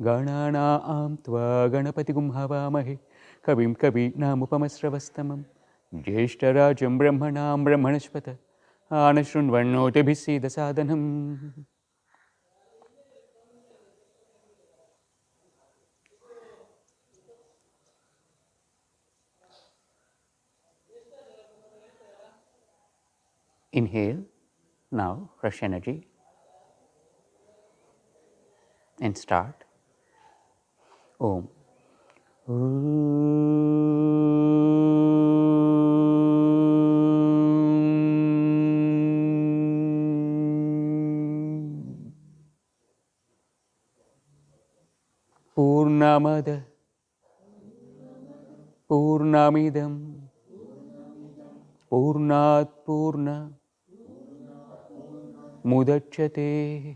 गणानां त्वा गणपतिगुं हवामहे कविं कवीनामुपमश्रवस्तमं ज्येष्ठराजं ब्रह्मणां ब्रह्मणस्पत आनशृण्वन्नोतिभिस्सीदसादनम्. Inhale now, fresh energy, and start. Om. Purnamada Purnamidam Purnat Purna Mudachyate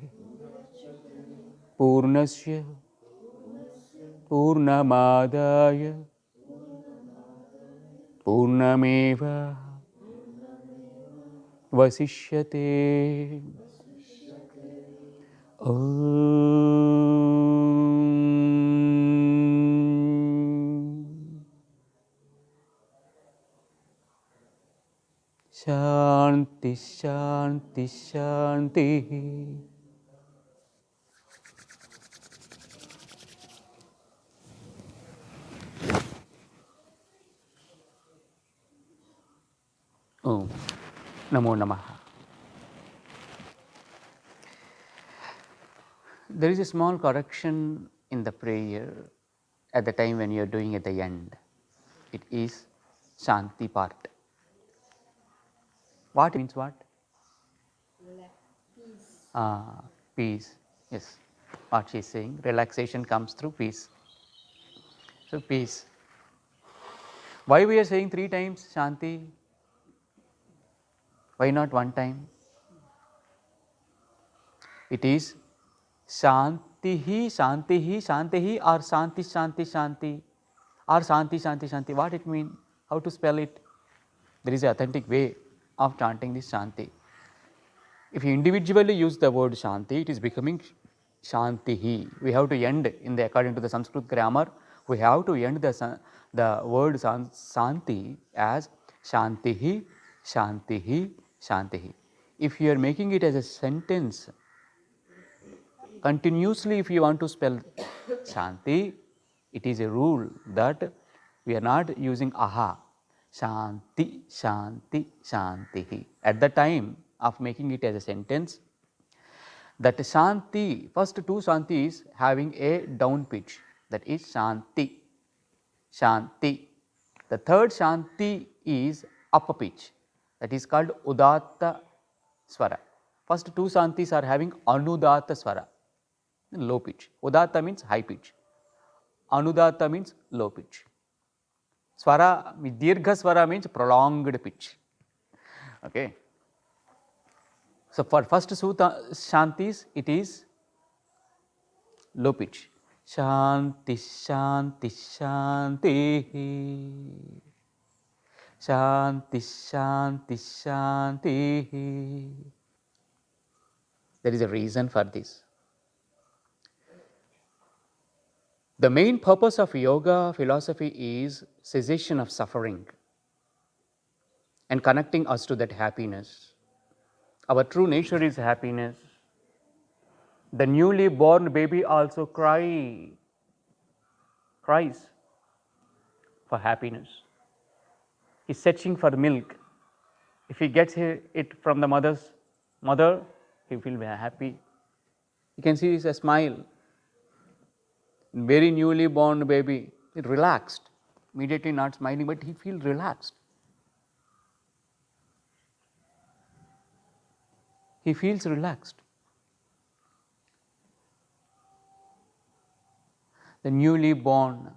Purnasya Purnamadaya Purnameva Vasishyate. Shanti Shanti Shanti. Om Namo Namaha. There is a small correction in the prayer at the time when you are doing at the end. It is Shanti part. What means what? Peace. Peace. Yes. What she is saying, relaxation comes through peace. So peace. Why we are saying 3 times Shanti? Why not one time? It is Shantihi, Shantihi, Shantihi, or Shanti, Shanti, Shanti, or Shanti, Shanti, Shanti. What it mean? How to spell it? There is an authentic way of chanting this Shanti. If you individually use the word Shanti, it is becoming Shantihi. We have to end in the according to the Sanskrit grammar. We have to end the word Shanti as Shantihi, Shantihi, Shantihi. If you are making it as a sentence, continuously if you want to spell Shanti, it is a rule that we are not using aha. Shanti, Shanti, Shantihi. At the time of making it as a sentence, that Shanti, first 2 Shantis having a down pitch, that is Shanti, Shanti. The third Shanti is up pitch, that is called Udatta Swara. First 2 Shantis are having Anudatta Swara, low pitch. Udatta means high pitch, Anudatta means low pitch. Swara, Dirgha Swara means prolonged pitch. Okay. So for first Shantis, it is low pitch. Shanti, Shanti, Shanti. Shanti, Shanti, Shanti. There is a reason for this. The main purpose of yoga philosophy is cessation of suffering and connecting us to that happiness. Our true nature is happiness. The newly born baby also cries for happiness. He's searching for milk. If he gets it from the mother, he will be happy. You can see it's a smile. Very newly born baby, relaxed, immediately not smiling, but he feels relaxed. He feels relaxed. The newly born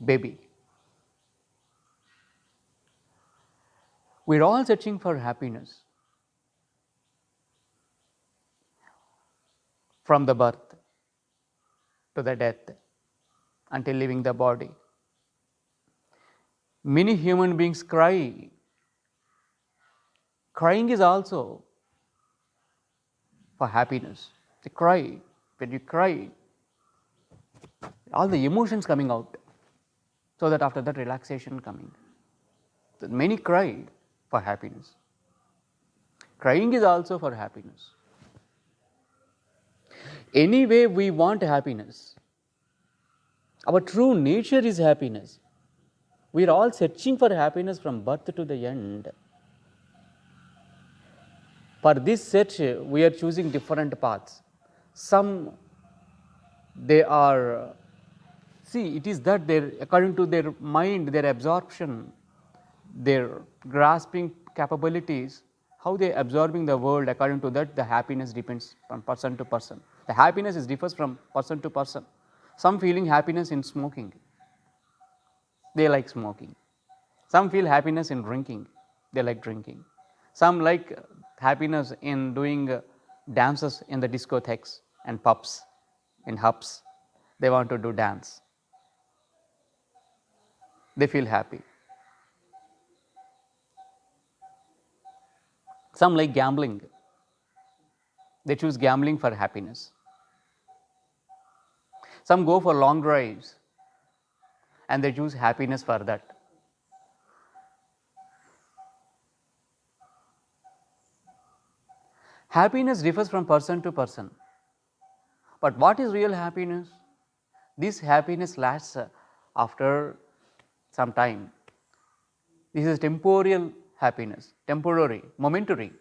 baby. We're all searching for happiness from the birth to the death until leaving the body. Many human beings cry. Crying is also for happiness. They cry. when you cry, all the emotions coming out, so that after that relaxation coming. So many cry for happiness. Crying is also for happiness. Anyway, we want happiness. Our true nature is happiness. We are all searching for happiness from birth to the end. For this search, we are choosing different paths. Some they are, see, it is that they, according to their mind, their absorption, their grasping capabilities, how they are absorbing the world, according to that the happiness depends from person to person. The happiness is differs from person to person. Some feeling happiness in smoking, they like smoking. Some feel happiness in drinking, they like drinking. Some like happiness in doing dances in the discotheques and pubs, in hubs, they want to do dance, they feel happy. Some like gambling, they choose gambling for happiness. Some go for long drives and they choose happiness for that. Happiness differs from person to person. But what is real happiness? This happiness lasts after some time. This is temporal happiness, temporary, momentary.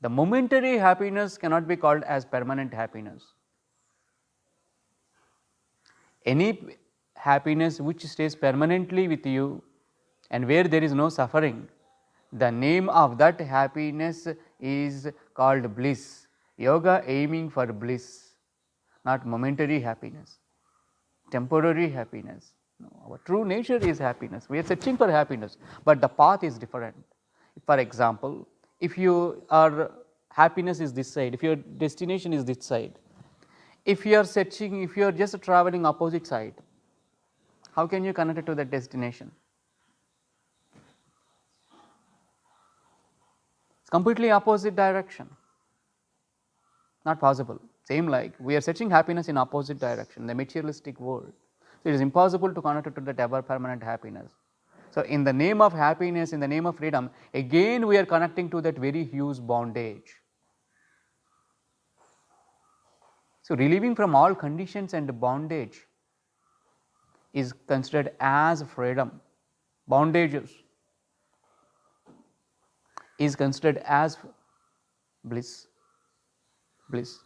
The momentary happiness cannot be called as permanent happiness. Any happiness which stays permanently with you and where there is no suffering, the name of that happiness is called bliss. Yoga aiming for bliss, not momentary happiness, temporary happiness. No, our true nature is happiness. We are searching for happiness, but the path is different. For example, if you are happiness is this side, if your destination is this side, if you are searching, if you are just traveling opposite side, how can you connect it to that destination? It's completely opposite direction. Not possible. Same like we are searching happiness in opposite direction, the materialistic world. So it is impossible to connect it to that ever permanent happiness. So in the name of happiness, in the name of freedom, again we are connecting to that very huge bondage. So relieving from all conditions and bondage is considered as freedom. Bondages is considered as bliss. Bliss.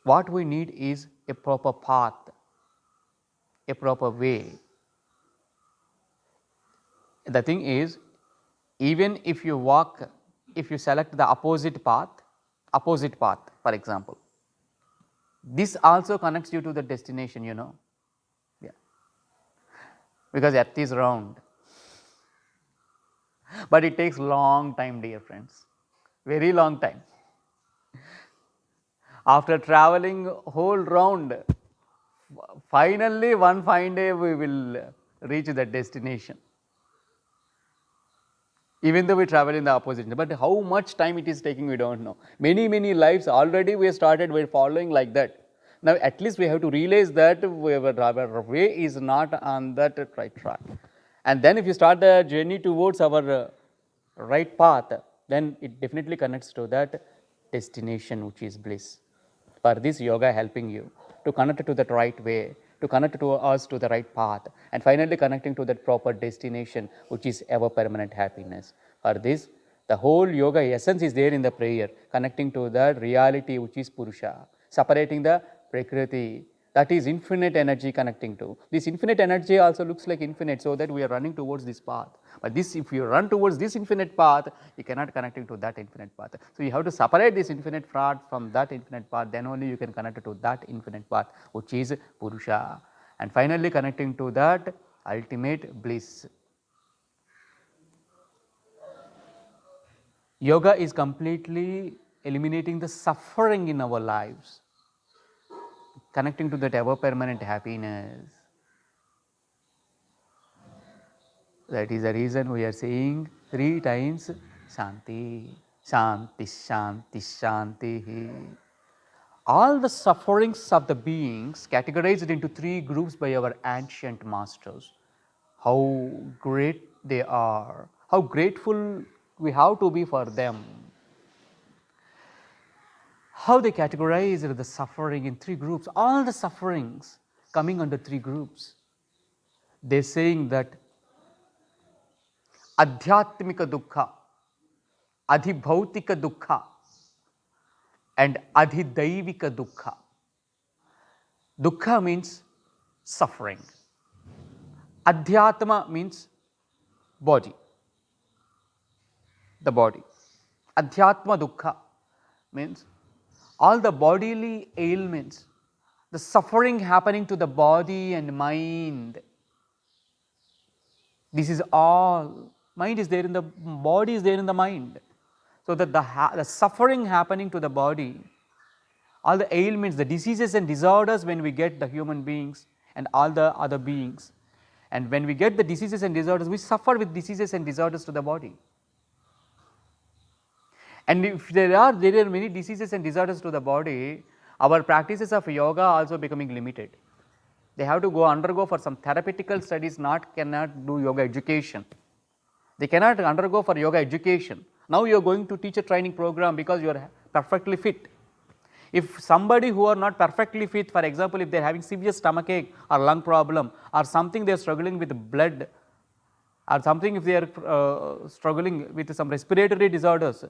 What we need is a proper path, a proper way. The thing is, even if you walk, if you select the opposite path, for example, this also connects you to the destination, you know. Yeah. Because earth is round. But it takes long time, dear friends, very long time. After traveling whole round, finally one fine day we will reach that destination. Even though we travel in the opposite, but how much time it is taking we don't know. Many lives already we started, we're following like that. Now at least we have to realize that our way is not on that right track. And then if you start the journey towards our right path, then it definitely connects to that destination which is bliss. For this yoga helping you to connect to that right way, to connect to us to the right path, and finally connecting to that proper destination which is ever permanent happiness. For this, the whole yoga essence is there in the prayer, connecting to the reality which is Purusha, separating the Prakriti, that is infinite energy connecting to. This infinite energy also looks like infinite, so that we are running towards this path. But this, if you run towards this infinite path, you cannot connecting to that infinite path. So you have to separate this infinite path from that infinite path, then only you can connect to that infinite path which is Purusha. And finally connecting to that ultimate bliss. Yoga is completely eliminating the suffering in our lives, connecting to that ever permanent happiness. That is the reason we are saying 3 times Shanti. Shanti, Shanti, Shanti. All the sufferings of the beings categorized into three groups by our ancient masters. How great they are, how grateful we have to be for them. How they categorized the suffering in three groups, all the sufferings coming under three groups. They're saying that Adhyatmika Dukkha, Adhibhautika Dukkha, and Adhidaivika Dukkha. Dukkha means suffering. Adhyatma means body, the body. Adhyatma Dukkha means all the bodily ailments, the suffering happening to the body and mind. This is all. Mind is there in the body, is there in the mind. So that the suffering happening to the body, all the ailments, the diseases and disorders when we get the human beings and all the other beings. And when we get the diseases and disorders, we suffer with diseases and disorders to the body. And if there are many diseases and disorders to the body, our practices of yoga also becoming limited. They have to undergo for some therapeutical studies, cannot do yoga education. They cannot undergo for yoga education. Now you are going to teach a training program because you are perfectly fit. If somebody who are not perfectly fit, for example, if they are having severe stomachache or lung problem or something, they are struggling with blood or something, if they are struggling with some respiratory disorders,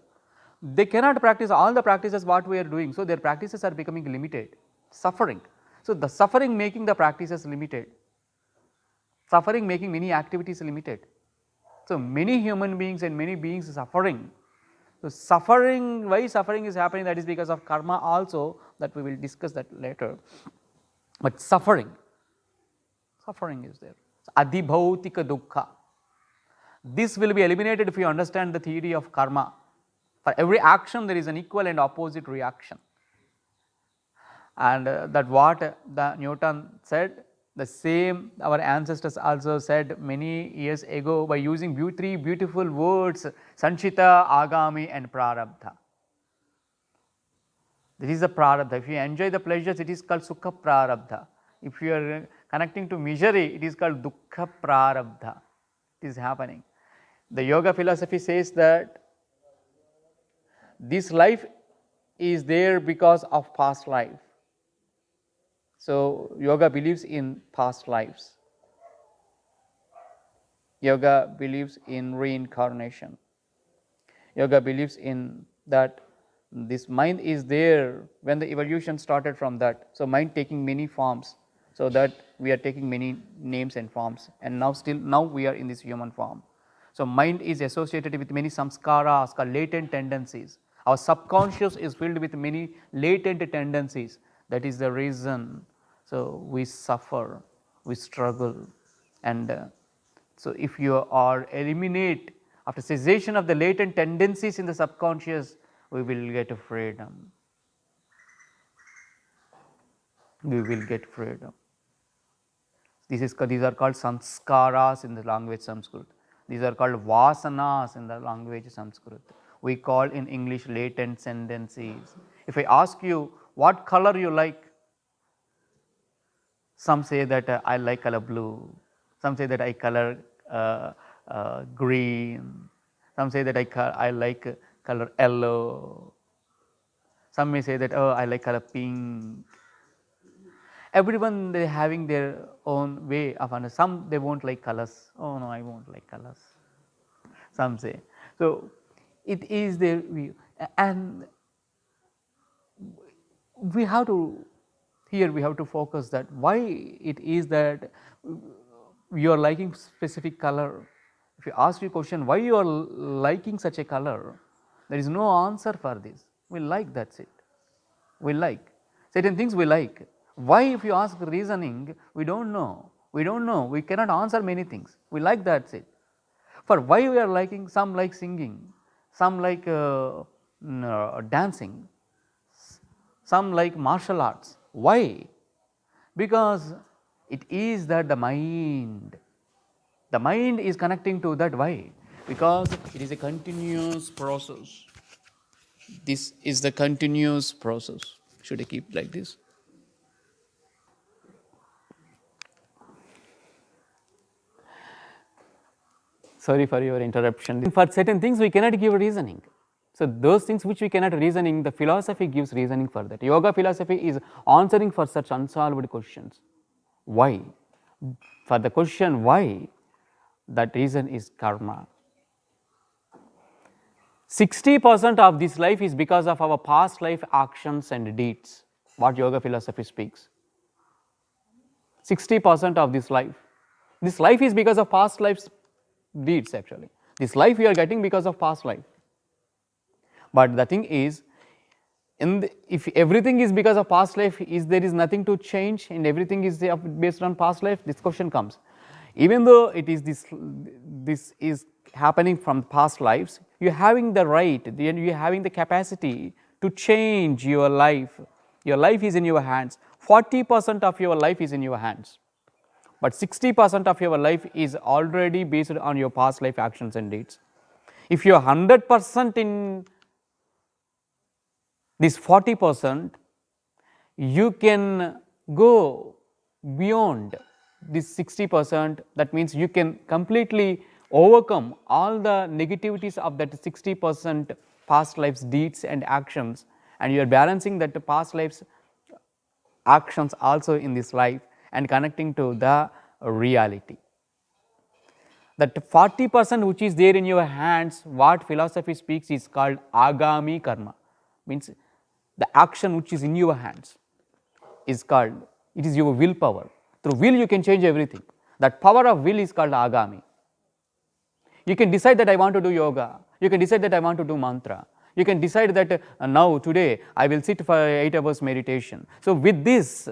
they cannot practice all the practices what we are doing. So their practices are becoming limited, suffering. So the suffering making the practices limited, suffering making many activities limited. So many human beings and many beings suffering. So suffering, why suffering is happening, that is because of karma also, that we will discuss that later. But suffering is there. So, Adhibhautika Dukkha. This will be eliminated if you understand the theory of karma. For every action there is an equal and opposite reaction. And that what the Newton said, the same our ancestors also said many years ago by using three beautiful words, Sanchita, Agami and Prarabdha. This is the Prarabdha. If you enjoy the pleasures, it is called Sukha Prarabdha. If you are connecting to misery, it is called Dukkha Prarabdha. It is happening. The yoga philosophy says that this life is there because of past life. So yoga believes in past lives. Yoga believes in reincarnation. Yoga believes in that this mind is there when the evolution started from that. So mind taking many forms, so that we are taking many names and forms, and now we are in this human form. So mind is associated with many samskaras, called latent tendencies. Our subconscious is filled with many latent tendencies. That is the reason. So we suffer, we struggle, and so if you are eliminate after cessation of the latent tendencies in the subconscious, we will get freedom. We will get freedom. These are called sanskaras in the language Sanskrit. These are called vasanas in the language Sanskrit. We call in English latent tendencies. If I ask you what color you like, some say that I like color blue. Some say that I color green. Some say that I like color yellow. Some may say that, oh, I like color pink. Everyone, they having their own way of understanding. Some they won't like colors. Oh no, I won't like colors. Some say. So it is their view, and we have to, here we have to focus that why it is that you are liking specific color. If you ask you a question, why you are liking such a color, there is no answer for this. We like, that's it. We like certain things, we like. Why, if you ask reasoning, we don't know. We don't know. We cannot answer many things. We like, that's it. For why we are liking, some like singing, some like dancing, some like martial arts. Why? Because it is that the mind is connecting to that. Why? Because it is a continuous process. this is the continuous process. Should I keep like this? Sorry for your interruption. For certain things we cannot give reasoning. So those things which we cannot reasoning, the philosophy gives reasoning for that. Yoga philosophy is answering for such unsolved questions. Why? For the question why, that reason is karma. 60% of this life is because of our past life actions and deeds, what yoga philosophy speaks. 60% of this life. This life is because of past life's deeds actually. This life we are getting because of past life. But the thing is, if everything is because of past life, there is nothing to change and everything is based on past life, this question comes. Even though it is this is happening from past lives, you are having the right, you are having the capacity to change your life. Your life is in your hands. 40% of your life is in your hands, but 60% of your life is already based on your past life actions and deeds. If you are 100% in this 40%, you can go beyond this 60%. That means you can completely overcome all the negativities of that 60% past life's deeds and actions, and you are balancing that past life's actions also in this life and connecting to the reality. That 40% which is there in your hands, what philosophy speaks is called agami karma, means the action which is in your hands is called, it is your willpower. Through will you can change everything. That power of will is called agami. You can decide that I want to do yoga, you can decide that I want to do mantra, you can decide that now today I will sit for 8 hours meditation. So with this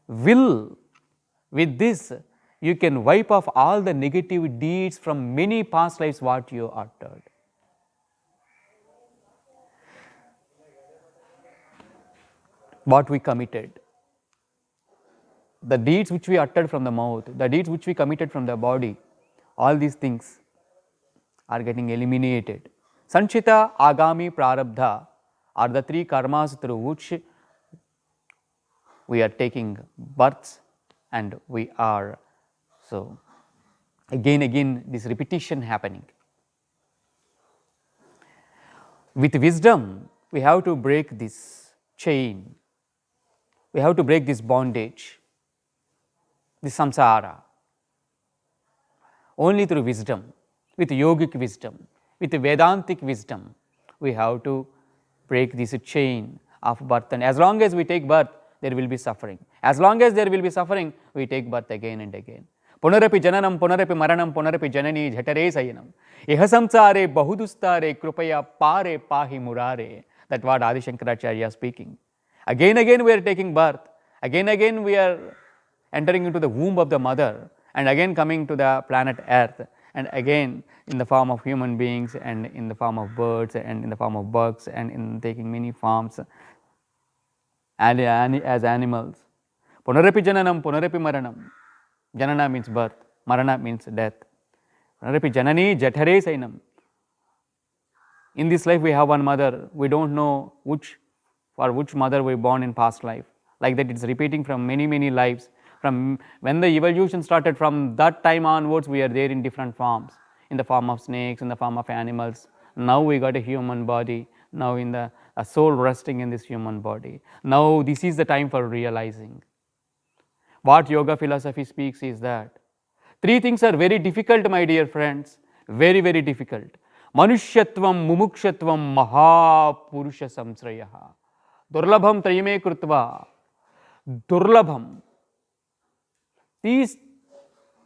will, with this you can wipe off all the negative deeds from many past lives what you uttered. What we committed, the deeds which we uttered from the mouth, the deeds which we committed from the body, all these things are getting eliminated. Sanchita, Agami, Prarabdha are the 3 karmas through which we are taking births, and we are, so again this repetition happening. With wisdom we have to break this chain, we have to break this bondage, this samsara, only through wisdom. With yogic wisdom, with Vedantic wisdom, we have to break this chain of birth. And as long as we take birth, there will be suffering. As long as there will be suffering, we take birth again and again. Punarapi jananam, punarapi maranam, punarapi janani jhatare sayanam. Iha samsare bahudustare krupaya pare pahi murare. That what Adi Shankaracharya is speaking. Again we are taking birth. Again we are entering into the womb of the mother, and again coming to the planet Earth, and again in the form of human beings, and in the form of birds, and in the form of bugs, and in taking many forms and as animals. Punarapi jananam, punarapi maranam. Janana means birth, marana means death. Punarapi janani jatare sainam. In this life we have one mother, we don't know which mother we born in past life. Like that, it's repeating from many lives. From when the evolution started, from that time onwards we are there in different forms, in the form of snakes, in the form of animals. Now we got a human body, now in the a soul resting in this human body. Now this is the time for realizing. What yoga philosophy speaks is that 3 things are very difficult, my dear friends, very difficult. Manushyatvam, mumukshatvam, mahapurusha samsrayaha. Durlabham trayame krutva. Durlabham. These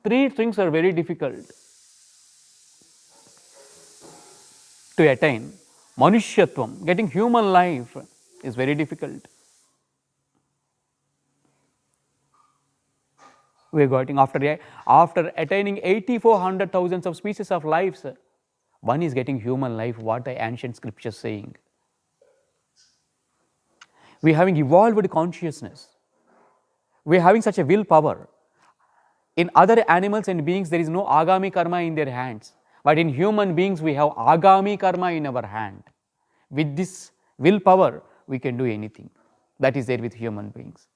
3 things are very difficult to attain. Manushyatvam, getting human life, is very difficult. We are getting, after attaining 8400,000 of species of lives, one is getting human life, what the ancient scriptures saying. We are having evolved consciousness. We are having such a willpower. In other animals and beings, there is no agami karma in their hands. But in human beings, we have agami karma in our hand. With this willpower, we can do anything. That is there with human beings.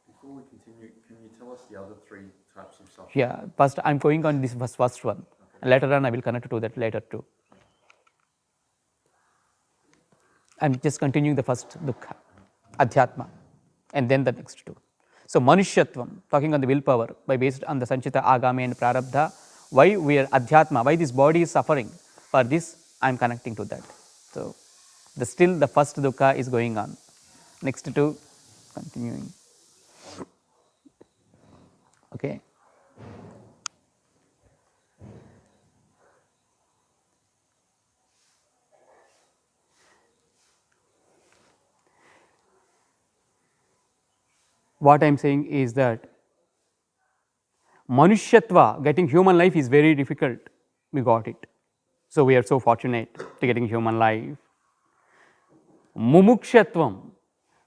Before we continue, can you tell us the other three types of suffering? Yeah, first I'm going on this first one. Okay. Later on I will connect to that later too. I'm just continuing the first dukkha, adhyatma, and then the next two. So Manushyatvam, talking on the willpower, by based on the Sanchita, Agami and Prarabdha, why we are adhyatma, why this body is suffering. For this, I'm connecting to that. So still the first dukkha is going on. Next two, continuing. Okay. What I'm saying is that Manushyatva, getting human life is very difficult. We got it. So we are so fortunate to getting human life. Mumukshatvam,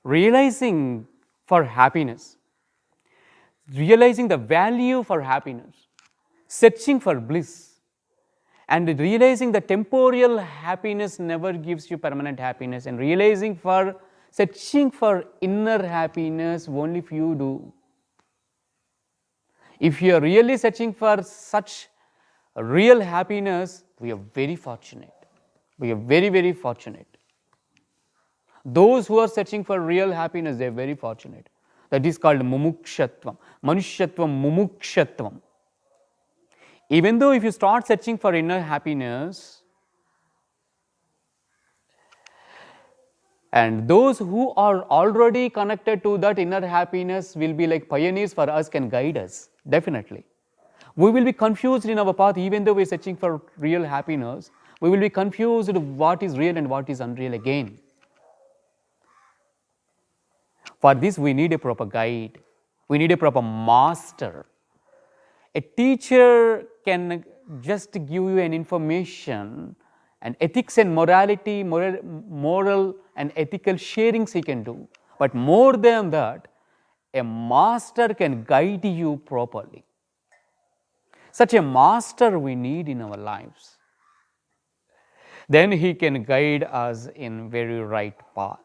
realizing for happiness, realizing the value for happiness, searching for bliss, and realizing the temporal happiness never gives you permanent happiness, and realizing for searching for inner happiness only if you do. If you are really searching for such real happiness, we are very fortunate. We are very, very fortunate. Those who are searching for real happiness, they are very fortunate. That is called mumukshatvam. Manushyatvam, mumukshatvam. Even though if you start searching for inner happiness, and those who are already connected to that inner happiness will be like pioneers for us, can guide us, definitely. We will be confused in our path even though we are searching for real happiness. We will be confused what is real and what is unreal again. For this, we need a proper guide. We need a proper master. A teacher can just give you an information, and ethics and morality, moral and ethical sharings he can do. But more than that, a master can guide you properly. Such a master we need in our lives. Then he can guide us in very right path.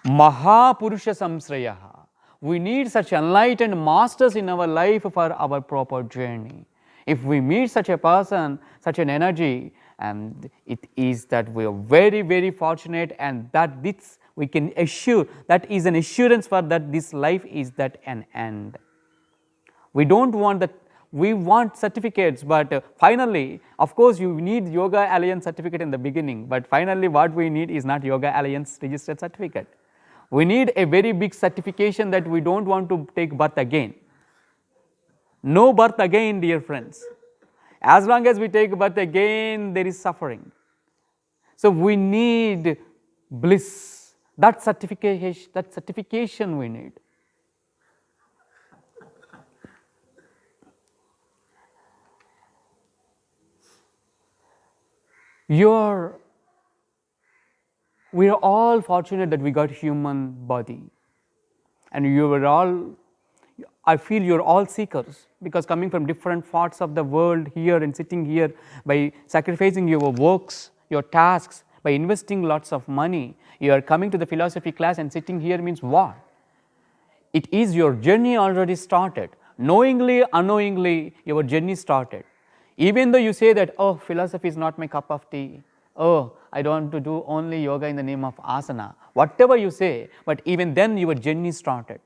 Mahapurusha samsrayaha. We need such enlightened masters in our life for our proper journey. If we meet such a person, such an energy, and it is that we are very, very fortunate, and that this we can assure, that is an assurance for that this life is that an end. We don't want that, we want certificates, but finally, of course, you need Yoga Alliance certificate in the beginning, but finally what we need is not Yoga Alliance registered certificate. We need a very big certification that we don't want to take birth again. No birth again, dear friends. As long as we take birth again, there is suffering. So we need bliss. That certification we need. We are all fortunate that we got human body, and you are all, I feel you're all seekers, because coming from different parts of the world here and sitting here, by sacrificing your works, your tasks, by investing lots of money, you are coming to the philosophy class and sitting here means what? It is your journey already started. Knowingly, unknowingly, your journey started. Even though you say that, oh, philosophy is not my cup of tea, oh, I don't want to do only yoga in the name of asana, whatever you say, but even then your journey started.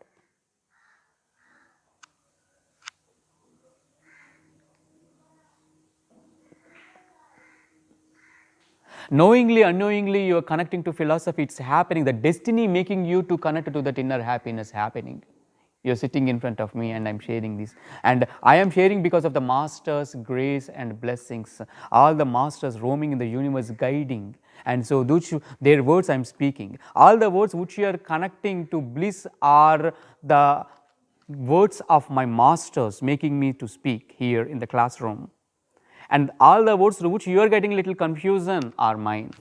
Knowingly, unknowingly, you are connecting to philosophy, it's happening, the destiny making you to connect to that inner happiness happening. You're sitting in front of me and I'm sharing this. And I am sharing because of the Master's grace and blessings. All the Masters roaming in the universe guiding. And so their words I'm speaking. All the words which you are connecting to bliss are the words of my Masters making me to speak here in the classroom. And all the words through which you are getting little confusion are mine.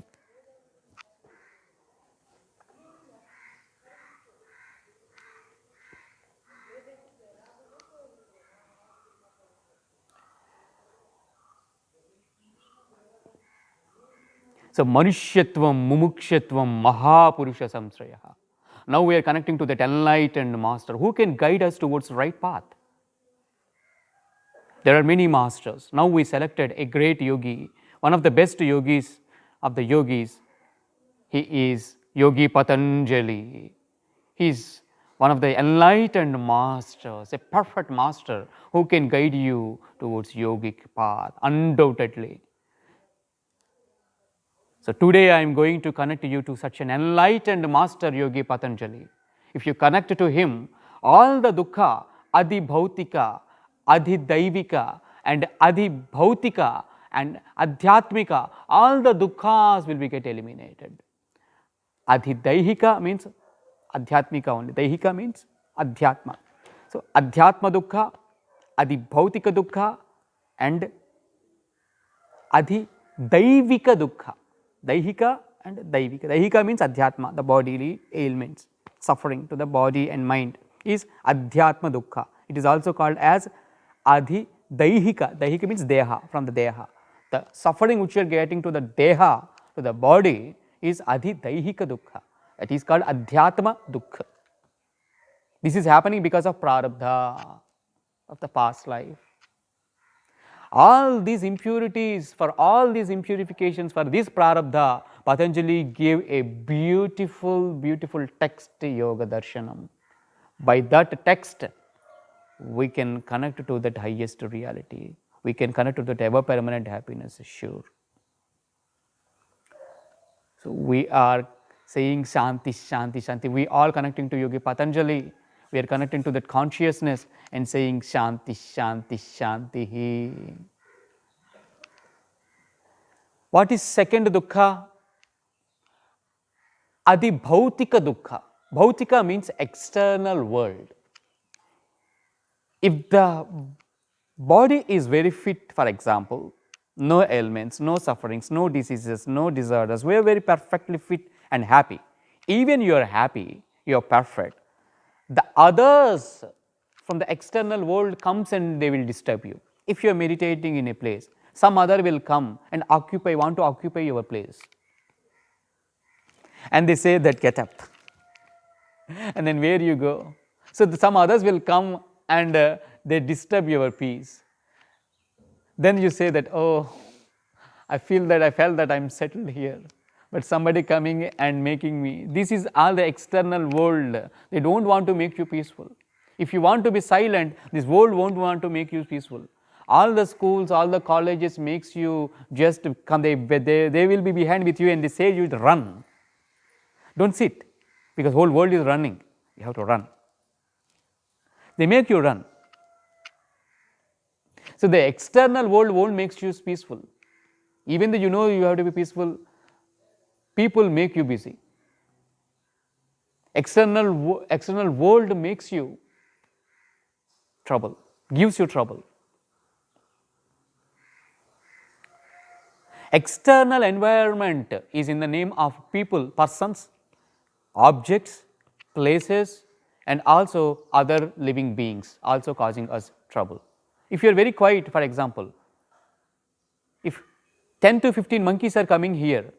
So Manushyatvam, Mumukshatvam, Mahapurusha Samsrayaha. Now we are connecting to that enlightened master who can guide us towards the right path. There are many masters. Now we selected a great yogi, one of the best yogis of the yogis. He is Yogi Patanjali. He is one of the enlightened masters, a perfect master who can guide you towards yogic path, undoubtedly. So today I am going to connect you to such an enlightened master, Yogi Patanjali. If you connect to him, all the dukkha, adi bhautika, adi daivika, and adi bhautika and adhyatmika, all the dukkhas will be get eliminated. Adi daihika means adhyatmika only. Daihika means adhyatma. So adhyatma dukkha, adi bhautika dukkha, and adi daivika dukkha. Daihika and daivika. Daihika means adhyatma, the bodily ailments, suffering to the body and mind is adhyatma dukkha. It is also called as adi daihika. Daihika means deha, from the deha. The suffering which you are getting to the deha, to the body, is adi daihika dukkha. That is called adhyatma dukkha. This is happening because of prarabdha of the past life. All these impurities, for all these impurifications, for this prarabdha, Patanjali gave a beautiful, beautiful text, Yoga Darshanam. By that text, we can connect to that highest reality. We can connect to that ever permanent happiness, sure. So we are saying Shanti, Shanti, Shanti. We all connecting to Yogi Patanjali. We are connecting to that consciousness and saying Shanti, Shanti, Shanti. What is second dukkha? Adi bhautika dukkha. Bhautika means external world. If the body is very fit, for example, no ailments, no sufferings, no diseases, no disorders, we are very perfectly fit and happy. Even you are happy, you are perfect. The others from the external world comes and they will disturb you. If you are meditating in a place, some other will come and want to occupy your place. And they say that get up. And then where you go? So some others will come and they disturb your peace. Then you say that, oh, I felt that I'm settled here. But somebody coming and making me, this is all the external world. They don't want to make you peaceful. If you want to be silent, this world won't want to make you peaceful. All the schools, all the colleges makes you just come, they will be behind with you and they say you run. Don't sit, because whole world is running. You have to run. They make you run. So the external world won't make you peaceful. Even though you know you have to be peaceful, people make you busy. External world makes you trouble, gives you trouble. External environment is in the name of people, persons, objects, places, and also other living beings, also causing us trouble. If you are very quiet, for example, if 10 to 15 monkeys are coming here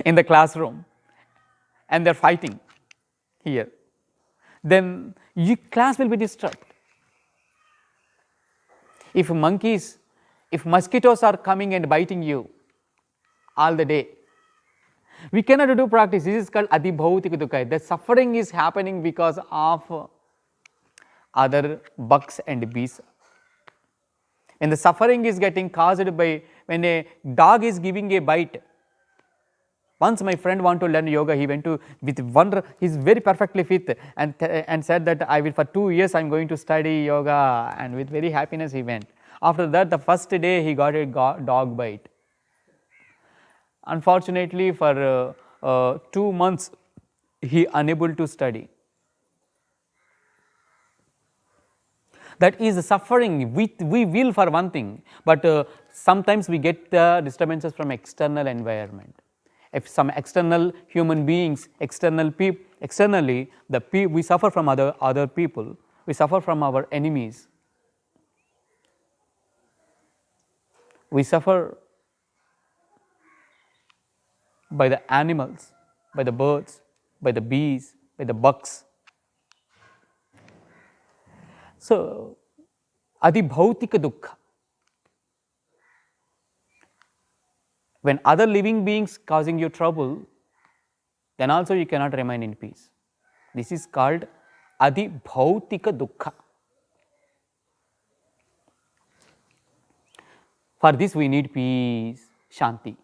in the classroom and they are fighting here, then your class will be disturbed. If mosquitoes are coming and biting you all the day, we cannot do practice. This is called adibhautika dukkha. The suffering is happening because of other bugs and bees. And the suffering is getting caused by when a dog is giving a bite. Once my friend wanted to learn yoga, he went to with wonder. He's very perfectly fit and said that I will for 2 years I am going to study yoga, and with very happiness he went. After that, the first day he got a dog bite. Unfortunately, for 2 months he unable to study. That is the suffering. We will for one thing, but sometimes we get the disturbances from external environment. If some external human beings, externally, we suffer from other people, we suffer from our enemies. We suffer by the animals, by the birds, by the bees, by the bugs. So, adibhautika dukkha. When other living beings causing you trouble, then also you cannot remain in peace. This is called adibhautika dukkha. For this we need peace, shanti.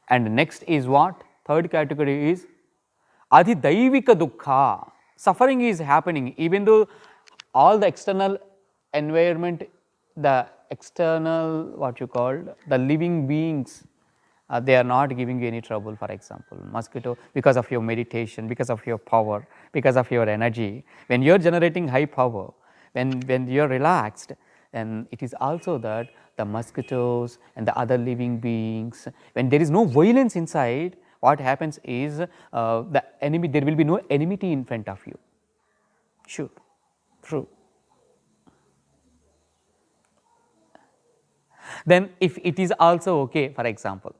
And next is what? Third category is adhidaivika dukkha. Suffering is happening even though all the external environment, the external what you call the living beings, they are not giving you any trouble. For example, mosquito, because of your meditation, because of your power, because of your energy, when you are generating high power, when you are relaxed, and it is also that the mosquitoes and the other living beings, when there is no violence inside, what happens is the enemy, there will be no enmity in front of you. Sure, true. Then if it is also okay, for example,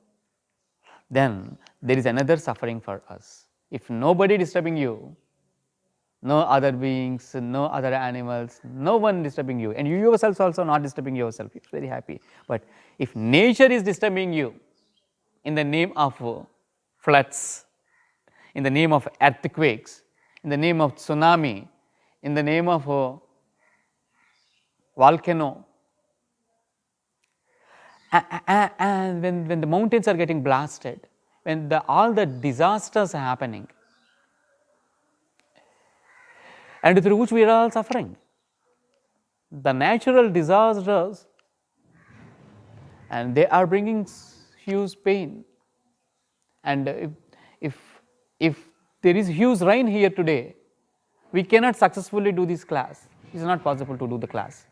then there is another suffering for us. If nobody disturbing you, no other beings, no other animals, no one disturbing you, and you yourself also not disturbing yourself, you are very happy. But if nature is disturbing you in the name of floods, in the name of earthquakes, in the name of tsunami, in the name of volcano, and when the mountains are getting blasted, when all the disasters are happening, and through which we are all suffering, the natural disasters, and they are bringing huge pain. And if there is huge rain here today, we cannot successfully do this class. It is not possible to do the class.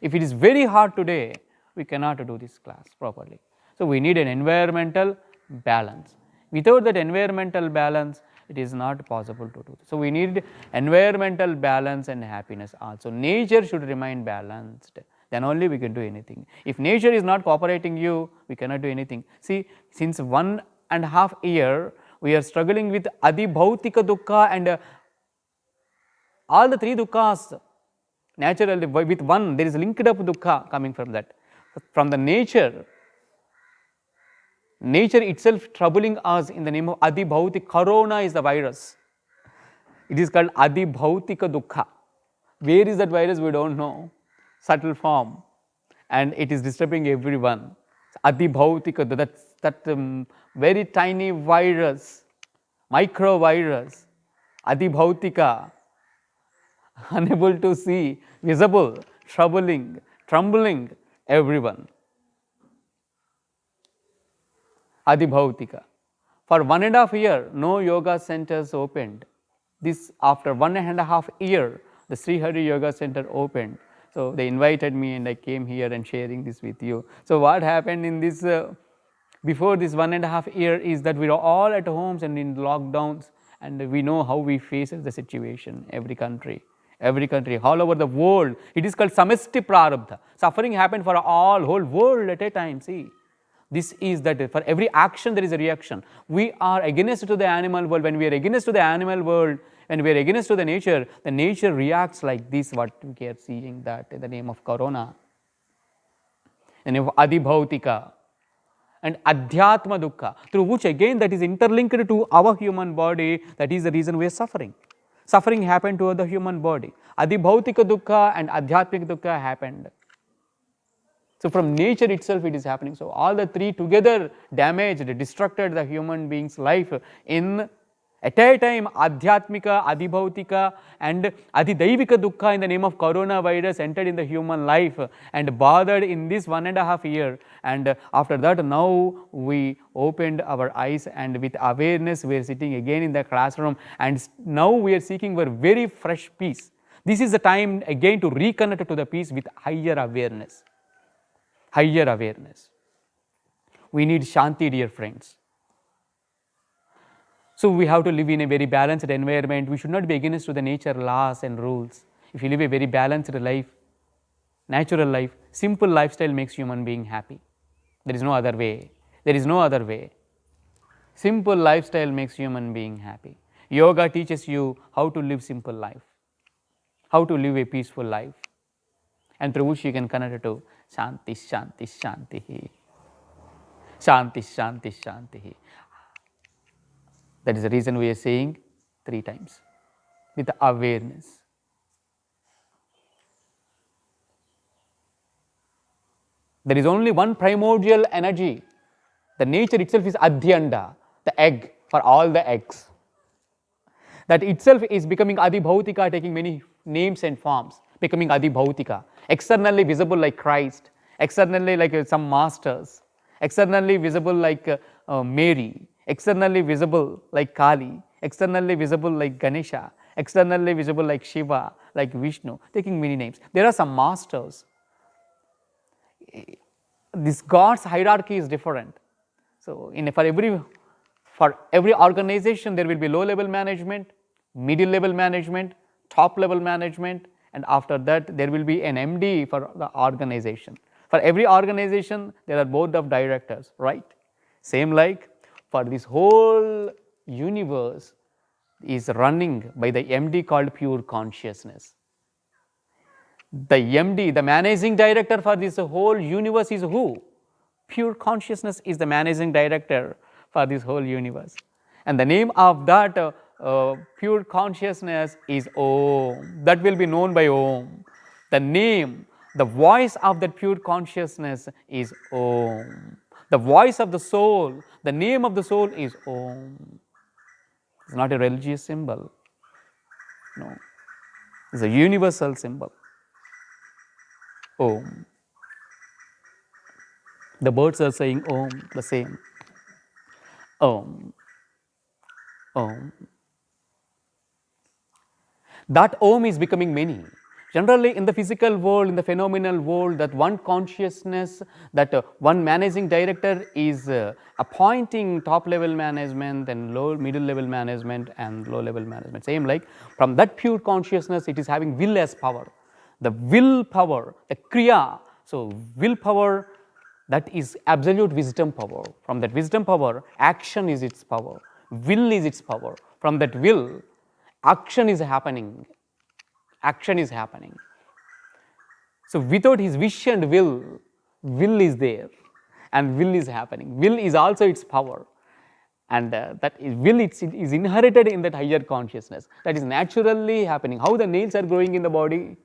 If it is very hard today, we cannot do this class properly. So, we need an environmental balance. Without that environmental balance, it is not possible to do this. So, we need environmental balance and happiness also. Nature should remain balanced, then only we can do anything. If nature is not cooperating you, we cannot do anything. See, since 1.5 years, we are struggling with adibhautika dukkha and all the three dukkhas. Naturally, with one, there is linked up dukkha coming from that. From the nature itself troubling us in the name of adibhautika. Corona is the virus. It is called adibhautika dukkha. Where is that virus? We don't know. Subtle form, and it is disturbing everyone. Adibhautika, that very tiny virus, microvirus, adibhautika, unable to see, visible, troubling, trembling everyone. Adibhautika. For 1.5 years, no yoga centers opened. This after 1.5 years, the Sri Hari Yoga Center opened. So, they invited me and I came here and sharing this with you. So, what happened in this before this 1.5 years is that we are all at homes and in lockdowns, and we know how we face the situation, every country, all over the world. It is called samasti prarabdha. Suffering happened for all, whole world at a time. See, this is that for every action there is a reaction. We are against to the animal world. When we are against to the animal world, when we are against to the nature reacts like this, what we are seeing that in the name of corona, in the name of adibhautika and adhyatma dukkha, through which again that is interlinked to our human body. That is the reason we are suffering. Suffering happened to the human body. Adibhautika dukkha and adhyatmika dukkha happened. So, from nature itself it is happening. So, all the three together damaged, destructed the human being's life in at a time. Adhyatmika, adibhautika and adhidaivika dukkha in the name of coronavirus entered in the human life and bothered in this 1.5 years. And after that, now we opened our eyes, and with awareness we are sitting again in the classroom, and now we are seeking for very fresh peace. This is the time again to reconnect to the peace with higher awareness. Higher awareness. We need shanti, dear friends. So, we have to live in a very balanced environment. We should not be against to the nature laws and rules. If you live a very balanced life, natural life, simple lifestyle makes human being happy. There is no other way. There is no other way. Simple lifestyle makes human being happy. Yoga teaches you how to live simple life, how to live a peaceful life, and through which you can connect it to Shanti, Shanti, Shanti, Shanti, Shanti, Shanti. That is the reason we are saying 3 times with awareness. There is only one primordial energy. The nature itself is Adhyanda, the egg for all the eggs. That itself is becoming Adibhautika, taking many names and forms, becoming Adibhautika. Externally visible like Christ, externally like some masters, externally visible like Mary, externally visible like Kali, externally visible like Ganesha, externally visible like Shiva, like Vishnu, taking many names. There are some masters. This God's hierarchy is different. So, for every organization, there will be low level management, middle level management, top level management, and after that, there will be an MD for the organization. For every organization, there are board of directors, right? Same like for this whole universe is running by the MD called pure consciousness. The MD, the managing director for this whole universe is who? Pure consciousness is the managing director for this whole universe. And the name of that pure consciousness is Om. That will be known by Om. The name, the voice of that pure consciousness is Om. The voice of the soul, the name of the soul is Om. It's not a religious symbol. No. It's a universal symbol. Om. The birds are saying Om, the same. Om. Om. That Om is becoming many. Generally, in the physical world, in the phenomenal world, that one consciousness, that one managing director is appointing top level management and middle level management and low level management. Same like from that pure consciousness, it is having will as power. The will power, the Kriya. So, will power, that is absolute wisdom power. From that wisdom power, action is its power. Will is its power. From that will, action is happening. Action is happening. So, without his wish and will is there and will is happening. Will is also its power, and that is will is inherited in that higher consciousness. That is naturally happening. How the nails are growing in the body,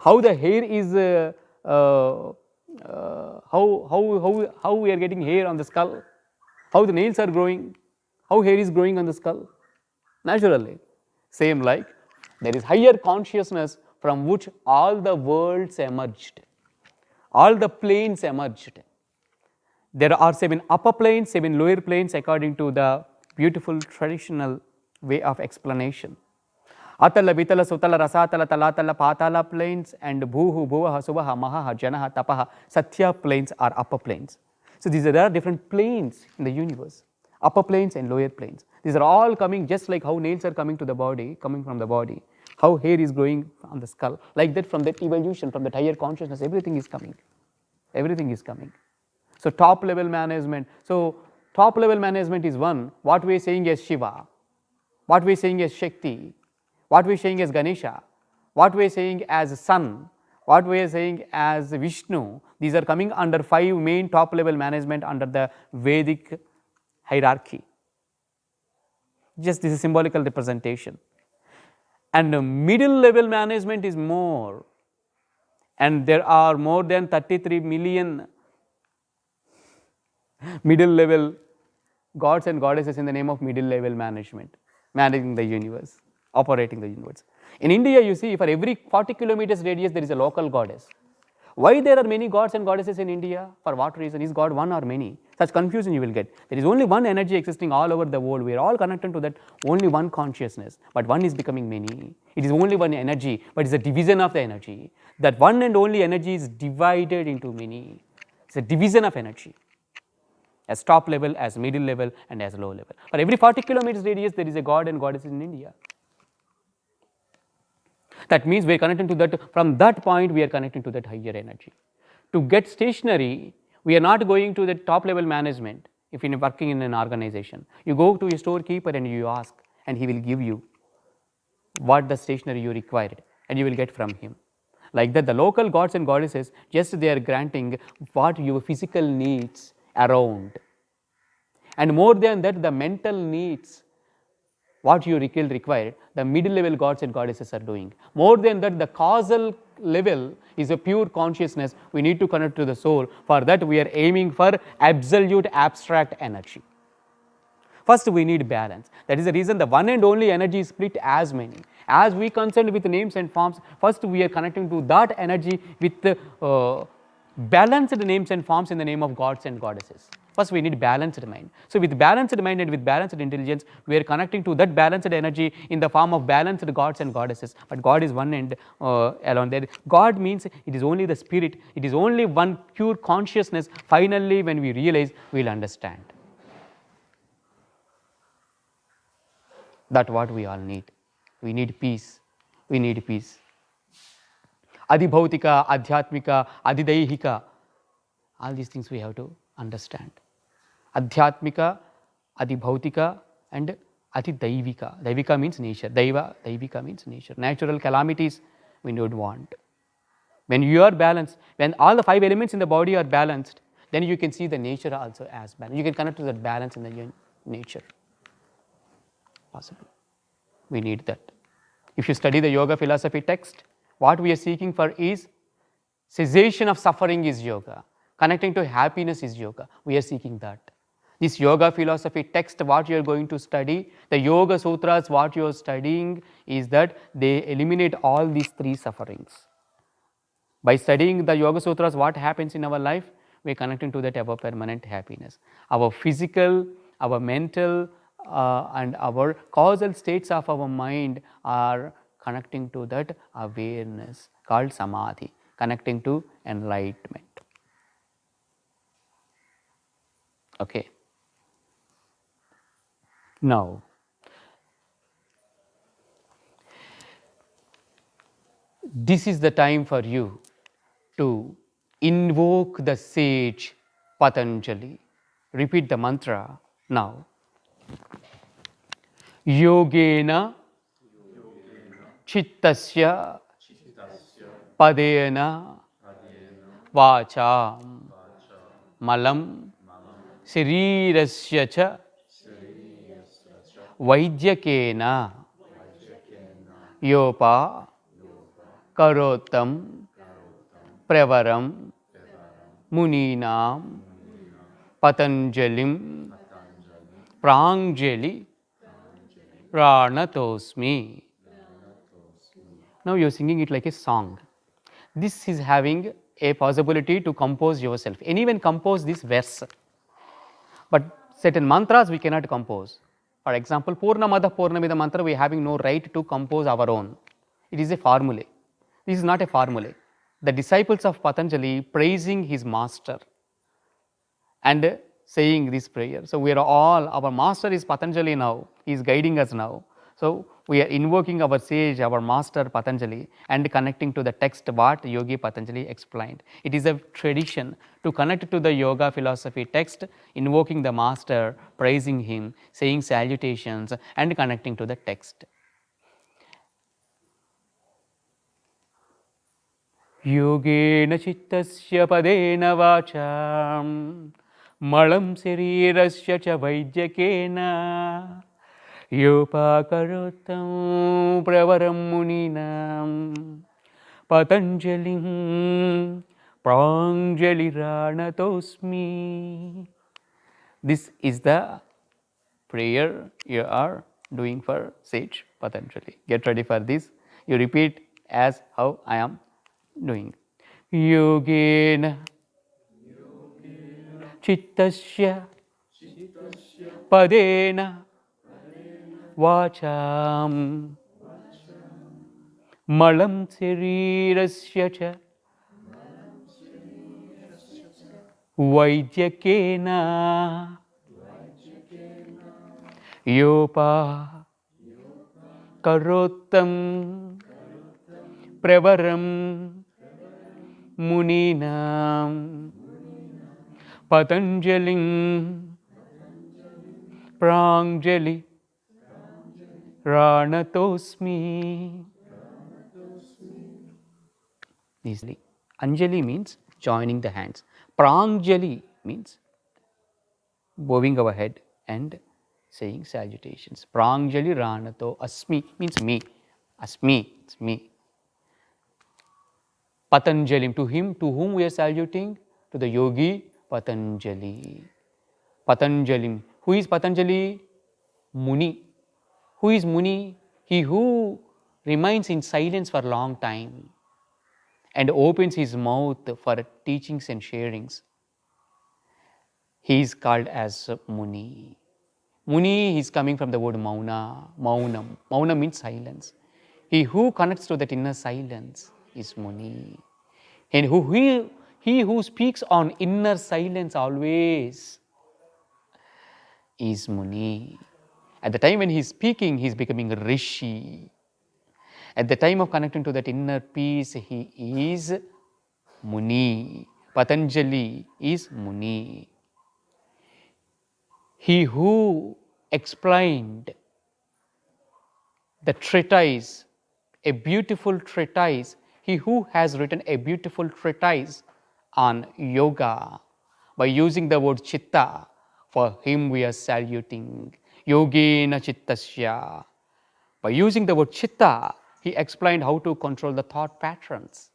how the hair is, how we are getting hair on the skull, how the nails are growing, how hair is growing on the skull, naturally. Same like there is higher consciousness from which all the worlds emerged, all the planes emerged. There are 7 upper planes, 7 lower planes according to the beautiful traditional way of explanation. Atala, Vitala, Sutala, Rasatala, Talatala, Patala planes and Bhuhu, Bhuvaha, Suvaha, Mahaha, Janaha, Tapaha, Satya planes are upper planes. So, there are different planes in the universe, upper planes and lower planes. These are all coming just like how nails are coming to the body, coming from the body, how hair is growing on the skull, like that from that evolution, from that higher consciousness, everything is coming. Everything is coming. So, top level management. So, top level management is one, what we are saying as Shiva, what we are saying as Shakti, what we are saying as Ganesha, what we are saying as Sun, what we are saying as Vishnu. These are coming under 5 main top level management under the Vedic hierarchy. Just this is symbolical representation. And middle level management is more, and there are more than 33 million middle level gods and goddesses in the name of middle level management, managing the universe, operating the universe. In India, you see, for every 40 kilometers radius, there is a local goddess. Why there are many gods and goddesses in India? For what reason? Is God one or many? Such confusion you will get. There is only one energy existing all over the world. We are all connected to that only one consciousness, but one is becoming many. It is only one energy, but it is a division of the energy. That one and only energy is divided into many. It's a division of energy, as top level, as middle level, and as low level. For every 40 kilometers radius, there is a god and goddess in India. That means we are connecting to that, from that point we are connecting to that higher energy. To get stationary, we are not going to the top level management. if you're working in an organization. You go to your storekeeper and you ask, and he will give you what the stationery you required, and you will get from him. Like that, the local gods and goddesses, just they are granting what your physical needs around. And more than that, the mental needs, what you required, the middle level gods and goddesses are doing. More than that, the causal level is a pure consciousness. We need to connect to the soul. For that, we are aiming for absolute abstract energy. First, we need balance. That is the reason the one and only energy is split as many. As we concerned with names and forms, first we are connecting to that energy with balanced names and forms in the name of gods and goddesses. First, we need balanced mind. So, with balanced mind and with balanced intelligence, we are connecting to that balanced energy in the form of balanced gods and goddesses. But God is one and alone there. God means it is only the spirit, it is only one pure consciousness. Finally, when we realize, we will understand. That's what we all need. We need peace. We need peace. Adibhautika, Adhyatmika, Adidaihika. All these things we have to understand. Adhyatmika, Adibhautika, and Adidaivika. Daivika means nature. Daivika means nature. Natural calamities we don't want. When you are balanced, when all the 5 elements in the body are balanced, then you can see the nature also as balanced. You can connect to that balance in the nature. Possible. We need that. If you study the yoga philosophy text, what we are seeking for is cessation of suffering is yoga. Connecting to happiness is yoga. We are seeking that. This yoga philosophy text, what you are going to study, the Yoga Sutras, what you are studying is that they eliminate all these 3 sufferings. By studying the Yoga Sutras, what happens in our life? We are connecting to that ever permanent happiness. Our physical, our mental, and our causal states of our mind are connecting to that awareness called samadhi, connecting to enlightenment. Okay. Now, this is the time for you to invoke the sage Patanjali. Repeat the mantra now. Yogena Chittasya Padena Vacha Malam Sharirasya Cha Vaidyakena Yopa Karotam Pravaram Muninam Patanjalim Pranjali Pranatosmi. Now you are singing it like a song. This is having a possibility to compose yourself. Anyone compose this verse. But certain mantras we cannot compose. For example, Purnamada Purnamida mantra, we are having no right to compose our own. It is a formula. This is not a formula. The disciples of Patanjali praising his master and saying this prayer. So we are all, our master is Patanjali now, he is guiding us now. So we are invoking our sage, our master Patanjali, and connecting to the text what Yogi Patanjali explained. It is a tradition to connect to the yoga philosophy text, invoking the master, praising him, saying salutations, and connecting to the text. Yogena chittasya padena vacham malam sarirasya cha vaidyakena Yopakarotam Pravaram Muninam Patanjalim Pranjaliranatosmi. This is the prayer you are doing for sage Patanjali. Get ready for this. You repeat as how I am doing. Yogena Chittasya Padena Vacham Malam Sarirasya Cha Vaidyakena Yopa Karotam Pravaram Muninam Patanjalim Pranjali Ranatosmi. Easily. Anjali means joining the hands. Pranjali means bowing our head and saying salutations. Pranjali Ranato Asmi means me. Asmi, it's me. Patanjali, to him, to whom we are saluting? To the yogi Patanjali. Patanjali. Who is Patanjali? Muni. Who is Muni? He who remains in silence for a long time and opens his mouth for teachings and sharings. He is called as Muni. Muni is coming from the word Mauna, Maunam. Mauna means silence. He who connects to that inner silence is Muni. And he who speaks on inner silence always is Muni. At the time when he is speaking, he is becoming a Rishi. At the time of connecting to that inner peace, he is Muni. Patanjali is Muni. He who explained the treatise, a beautiful treatise, he who has written a beautiful treatise on yoga by using the word chitta, for him we are saluting. Yogena chittasya. By using the word chitta, he explained how to control the thought patterns.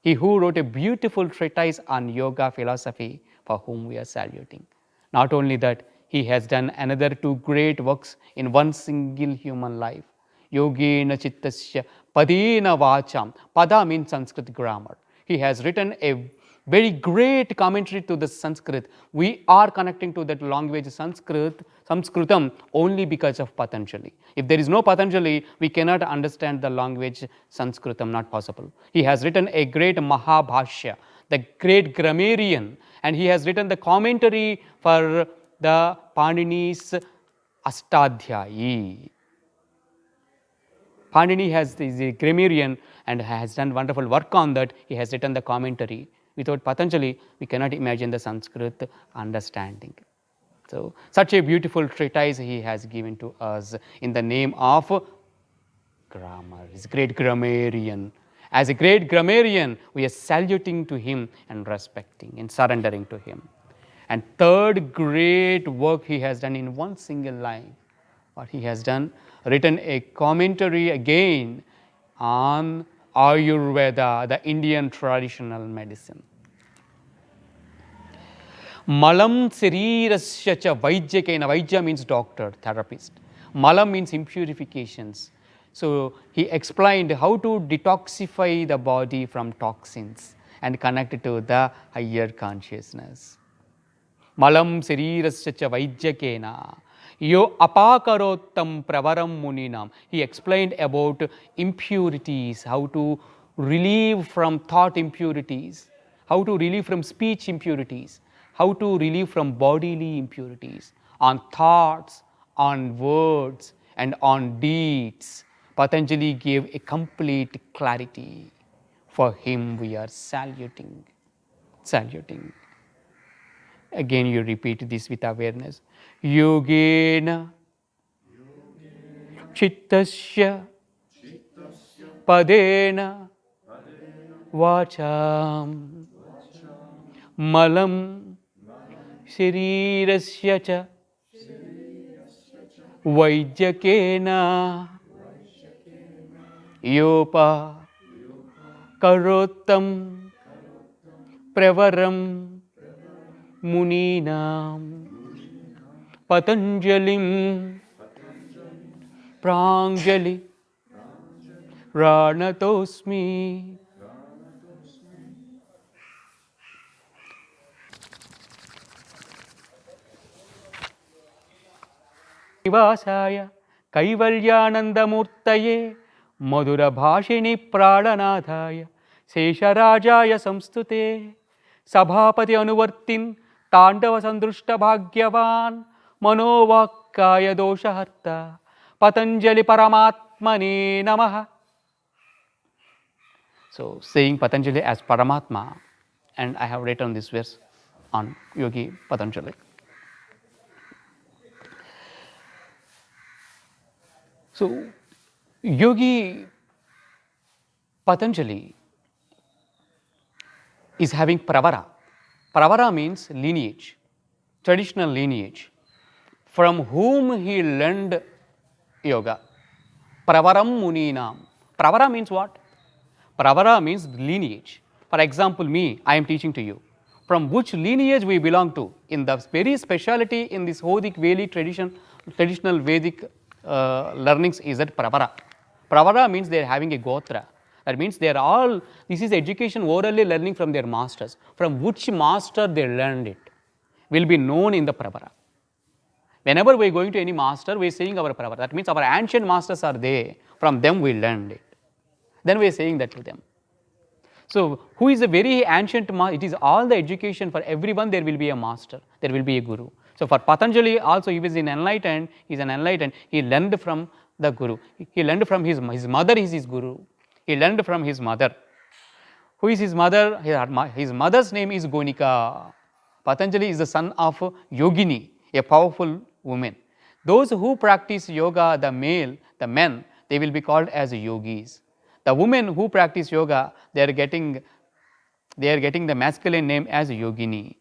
He who wrote a beautiful treatise on yoga philosophy, for whom we are saluting. Not only that, he has done another two great works in one single human life. Yogena chittasya padena vacham. Pada means Sanskrit grammar. He has written a very great commentary to the Sanskrit. We are connecting to that language Sanskritam only because of Patanjali. If there is no Patanjali, we cannot understand the language Sanskritam, not possible. He has written a great Mahabhashya, the great grammarian, and he has written the commentary for the Panini's Astadhyayi. Panini is a grammarian and has done wonderful work on that. He has written the commentary. Without Patanjali, we cannot imagine the Sanskrit understanding. So, such a beautiful treatise he has given to us in the name of grammar. He's a great grammarian. As a great grammarian, we are saluting to him and respecting and surrendering to him. And third great work he has done in one single line. What he has done, written a commentary again on Ayurveda, the Indian traditional medicine. Malam sarirasya cha vaijyakena. Vaijya means doctor, therapist. Malam means impurifications. So he explained how to detoxify the body from toxins and connect it to the higher consciousness. Malam sarirasya cha vaijyakena. Yo apakarottam pravaram muninam. He explained about impurities, how to relieve from thought impurities, how to relieve from speech impurities, how to relieve from bodily impurities, on thoughts, on words, and on deeds. Patanjali gave a complete clarity. For him we are saluting. Saluting. Again, you repeat this with awareness. Yogena chittasya padena vacham malam sharirasya cha vaijyakena yopa karottam pravaram muninam Patanjalim Pranjali Ranatosmi. Nivasaya Kaivalyanandamurtaye Madhura Bhashini Pradhanadhaya Sesharajaya Samstute Sabhapati Anuvartin Tandava Sandrushta Bhagyavan Manovakaya Doshaharta Patanjali Paramatmane Namaha. So, saying Patanjali as Paramatma, and I have written this verse on Yogi Patanjali. So, Yogi Patanjali is having pravara. Pravara means lineage, traditional lineage, from whom he learned yoga. Pravaram Muninam. Pravara means what? Pravara means lineage. For example, me, I am teaching to you. From which lineage we belong to? In the very speciality in this Vedic tradition, traditional Vedic learnings is that Pravara. Pravara means they are having a Gotra. That means they are all, this is education orally learning from their masters. From which master they learned it will be known in the Pravara. Whenever we are going to any master, we are saying our Pravara. That means our ancient masters are there, from them we learned it. Then we are saying that to them. So, who is a very ancient master? It is all the education for everyone, there will be a master, there will be a guru. So, for Patanjali also, he was enlightened, he is an enlightened, he learned from the guru. He learned from his mother is his guru. He learned from his mother. Who is his mother? His mother's name is Gonika. Patanjali is the son of Yogini, a powerful woman. Those who practice yoga, the men, they will be called as yogis. The women who practice yoga, they are getting the masculine name as Yogini.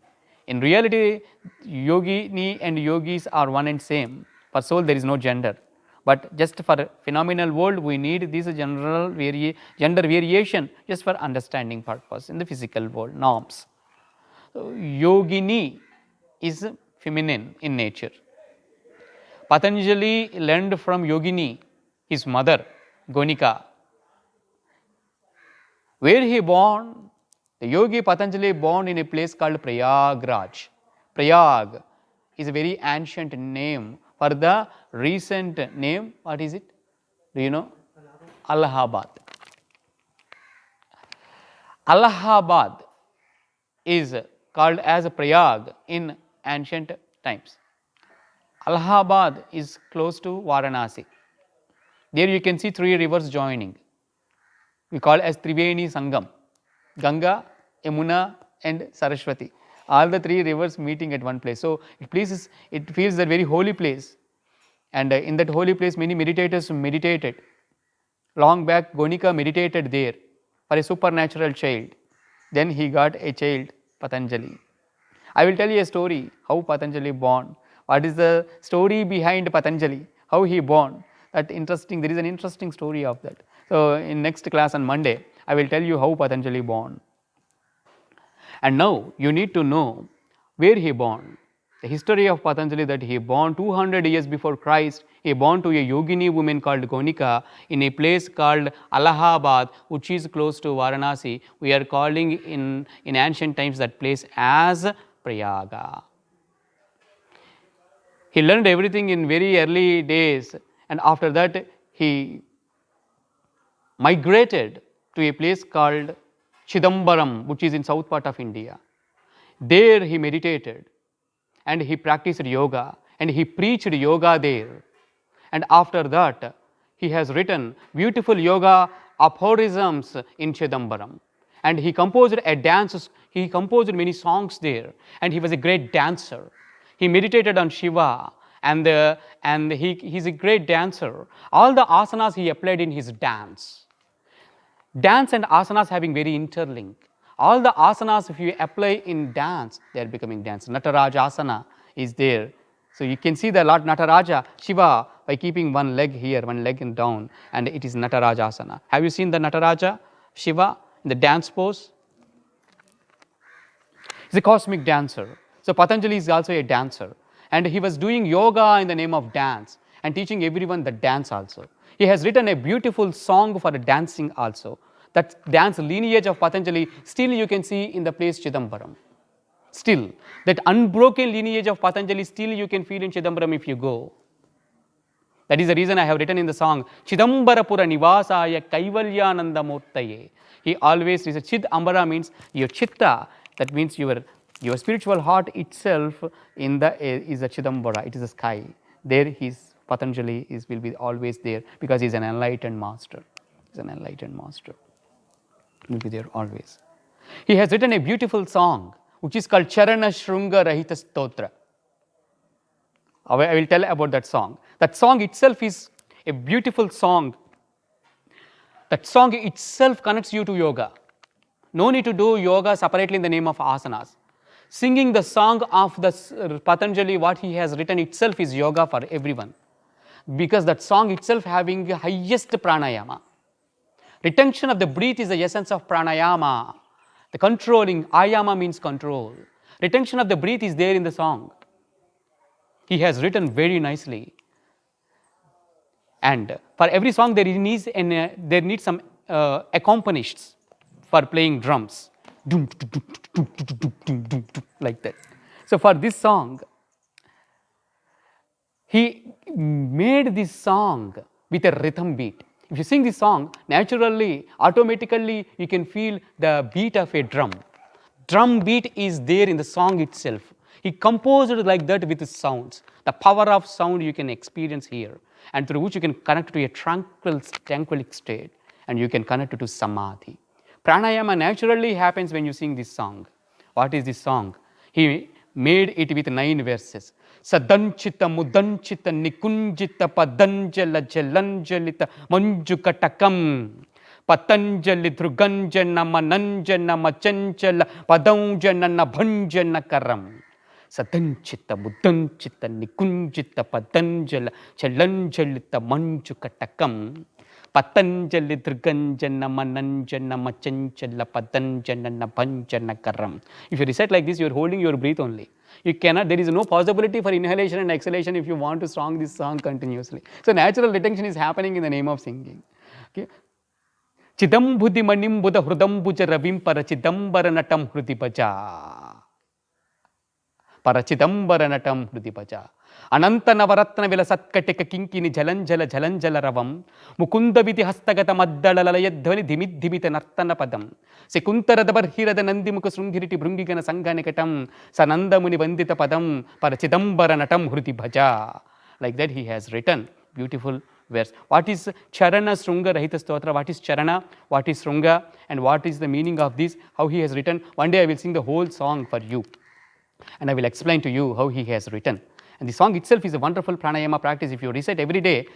In reality, Yogini and yogis are one and same. For soul, there is no gender. But just for phenomenal world, we need this general gender variation just for understanding purpose in the physical world norms. So, Yogini is feminine in nature. Patanjali learned from Yogini, his mother, Gonika. Where he born? The Yogi Patanjali born in a place called Prayagraj. Prayag is a very ancient name for the recent name. What is it? Do you know? Allahabad. Allahabad is called as Prayag in ancient times. Allahabad is close to Varanasi. There you can see three rivers joining. We call as Triveni Sangam, Ganga, Yamuna and Saraswati. All the three rivers meeting at one place. So, it feels a very holy place, and in that holy place many meditators meditated. Long back Gonika meditated there for a supernatural child. Then he got a child, Patanjali. I will tell you a story how Patanjali born. What is the story behind Patanjali? How he born? That interesting. There is an interesting story of that. So, in next class on Monday, I will tell you how Patanjali born. And now you need to know where he born. The history of Patanjali, that he born 200 years before Christ. He born to a yogini woman called Gonika in a place called Allahabad, which is close to Varanasi. We are calling in ancient times that place as Prayaga. He learned everything in very early days, and after that he migrated to a place called Chidambaram, which is in south part of India. There he meditated and he practiced yoga and he preached yoga there. And after that, he has written beautiful yoga aphorisms in Chidambaram. And he composed he composed many songs there, and he was a great dancer. He meditated on Shiva, and he's a great dancer. All the asanas he applied in his dance. Dance and asanas having very interlinked. All the asanas, if you apply in dance, they are becoming dance. Nataraja asana is there. So you can see the Lord Nataraja, Shiva, by keeping one leg here, one leg down, and it is Nataraja asana. Have you seen the Nataraja, Shiva, in the dance pose? He's a cosmic dancer. So Patanjali is also a dancer. And he was doing yoga in the name of dance and teaching everyone the dance also. He has written a beautiful song for dancing also. That dance lineage of Patanjali still you can see in the place Chidambaram. Still, that unbroken lineage of Patanjali still you can feel in Chidambaram if you go. That is the reason I have written in the song, Chidambarapura Nivasaya Kaivalyananda Murtaye. He always says, Chid Ambara means your chitta, that means your spiritual heart itself is a Chidambara, it is a sky. There Patanjali will be always there because he is an enlightened master. He is an enlightened master. He will be there always. He has written a beautiful song which is called Charana Shrunga Rahita Stotra. I will tell about that song. That song itself is a beautiful song. That song itself connects you to yoga. No need to do yoga separately in the name of asanas. Singing the song of the Patanjali, what he has written itself is yoga for everyone. Because that song itself having the highest pranayama. Retention of the breath is the essence of pranayama. The controlling, ayama means control. Retention of the breath is there in the song. He has written very nicely. And for every song there needs some accompanists for playing drums. Like that. So for this song, he made this song with a rhythm beat. If you sing this song, naturally, automatically, you can feel the beat of a drum. Drum beat is there in the song itself. He composed it like that with his sounds. The power of sound you can experience here, and through which you can connect to a tranquil state, and you can connect to samadhi. Pranayama naturally happens when you sing this song. What is this song? He made it with 9 verses. Sadanchita mudanchita nikunjita padanjala jalanjalita manjukatakam patanjali dhruganjana mananjana machanjala padanjana nabhanjana karam. Sadanchita mudanchita nikunjita padanjala jalanjalita manjukatakam Patanjali Dhruganjana Mananjana Machanjala Patanjana Nabhanjana Karam. If you recite like this, you are holding your breath only. You cannot, there is no possibility for inhalation and exhalation if you want to sing this song continuously. So natural retention is happening in the name of singing. Okay. Chidam Buddhi Manim Buddha Hrudam Buja Ravim Parachidambara Natam Hrudipaja. Parachidambara Natam Hrudipaja. Ananta Navaratna Vilasatkateka Kinkini Jalanjala Jalanjala Ravam, Mukunda Viti Hastagata Maddalayadhvani Dimit Dimita Nartana Padam, Sekuntara Dabarhira the Nandimuka Sundhiriti Brungigana Sanganikatam, Sananda Muni Vandita Padam, Parachidambara Natam Hruti Bhaja. Like that he has written beautiful verse. What is Charana Srunga Rahita Stotra? What is Charana? What is Srunga? And what is the meaning of this? How he has written? One day I will sing the whole song for you. And I will explain to you how he has written. And the song itself is a wonderful pranayama practice. If you recite every day,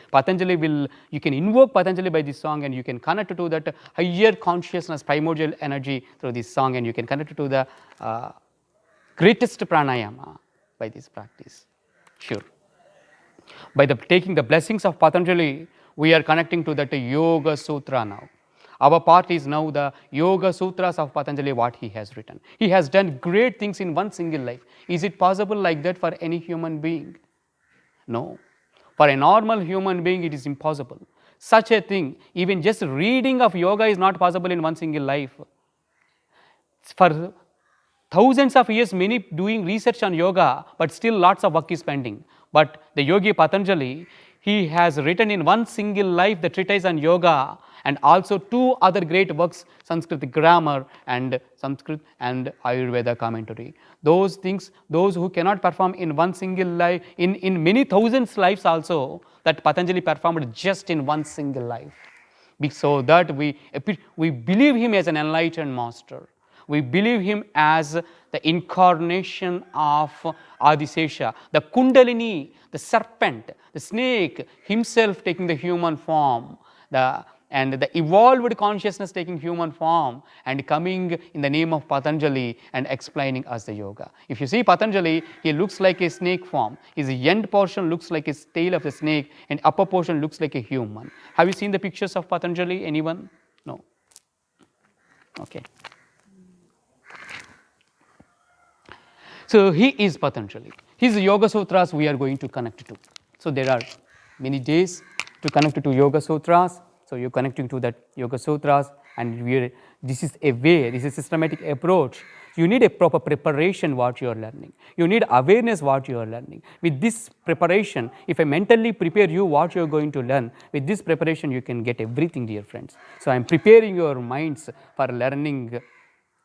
you can invoke Patanjali by this song, and you can connect to that higher consciousness, primordial energy through this song, and you can connect to the greatest pranayama by this practice. Sure. By taking the blessings of Patanjali, we are connecting to that Yoga Sutra now. Our part is now the Yoga Sutras of Patanjali, what he has written. He has done great things in one single life. Is it possible like that for any human being? No. For a normal human being, it is impossible. Such a thing, even just reading of yoga is not possible in one single life. For thousands of years, many doing research on yoga, but still lots of work is pending. But the Yogi Patanjali, he has written in one single life the treatise on yoga, and also 2 other great works, Sanskrit grammar and Sanskrit and Ayurveda commentary. Those things, those who cannot perform in one single life, in many thousands lives also, that Patanjali performed just in one single life. So that we believe him as an enlightened master. We believe him as the incarnation of Adisesha, the Kundalini, the serpent, the snake himself taking the human form, and the evolved consciousness taking human form and coming in the name of Patanjali and explaining us the yoga. If you see Patanjali, he looks like a snake form. His end portion looks like a tail of a snake, and upper portion looks like a human. Have you seen the pictures of Patanjali? Anyone? No. Okay. So he is Patanjali. His Yoga Sutras we are going to connect to. So there are many days to connect to Yoga Sutras. So you're connecting to that Yoga Sutras, and this is a way, this is a systematic approach. You need a proper preparation what you are learning. You need awareness what you are learning. With this preparation, if I mentally prepare you what you are going to learn, with this preparation you can get everything, dear friends. So I am preparing your minds for learning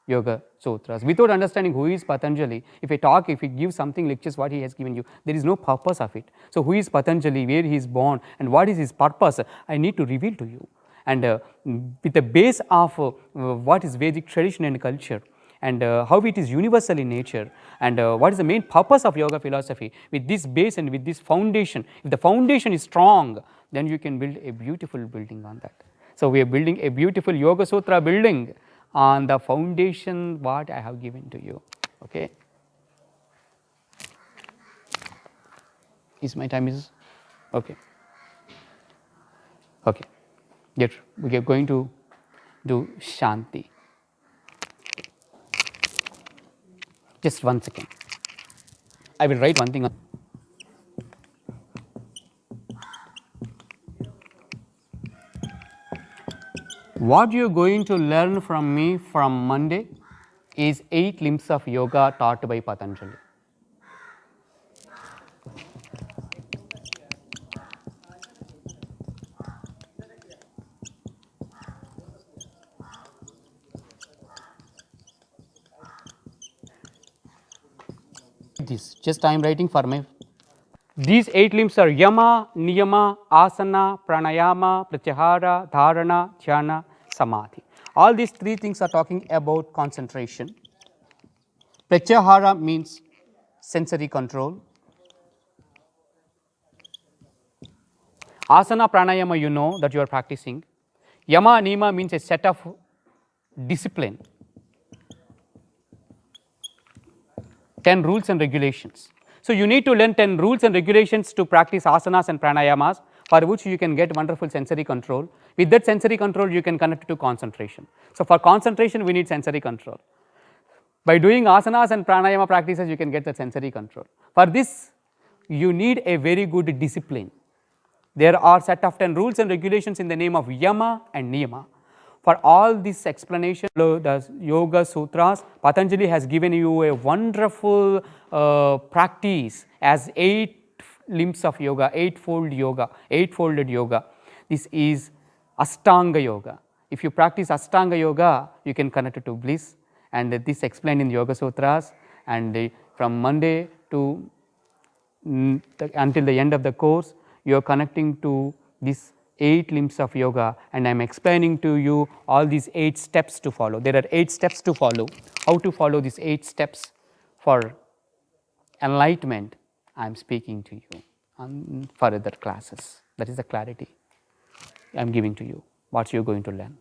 Yoga Sutras. Without understanding who is Patanjali, if we give something lectures what he has given you, there is no purpose of it. So who is Patanjali, where he is born, and what is his purpose, I need to reveal to you. And with the base of what is Vedic tradition and culture, and how it is universal in nature, and what is the main purpose of yoga philosophy, with this base and with this foundation, if the foundation is strong, then you can build a beautiful building on that. So, we are building a beautiful Yoga Sutra building on the foundation what I have given to you. Okay. Is my time is okay. Okay. Yet we are going to do Shanti. Just 1 second. I will write one thing on. What you are going to learn from me from Monday is 8 limbs of yoga taught by Patanjali. This just I am writing for my. These 8 limbs are Yama, Niyama, Asana, Pranayama, Pratyahara, Dharana, Dhyana, Samadhi. All these 3 things are talking about concentration. Pratyahara means sensory control. Asana, Pranayama, you know that you are practicing. Yama, Niyama means a set of discipline, 10 rules and regulations. So, you need to learn 10 rules and regulations to practice asanas and pranayamas, for which you can get wonderful sensory control. With that sensory control, you can connect to concentration. So, for concentration, we need sensory control. By doing asanas and pranayama practices, you can get the sensory control. For this, you need a very good discipline. There are set of 10 rules and regulations in the name of Yama and Niyama. For all this explanation, the Yoga Sutras, Patanjali has given you a wonderful practice as 8 limbs of yoga, 8-fold yoga, 8-folded yoga. This is Ashtanga Yoga. If you practice Ashtanga Yoga, you can connect it to bliss, and this explained in the Yoga Sutras. And from Monday to until the end of the course, you are connecting to this 8 limbs of yoga, and I am explaining to you all these 8 steps to follow. There are 8 steps to follow. How to follow these 8 steps for enlightenment, I am speaking to you on further classes. That is the clarity I am giving to you, what you are going to learn.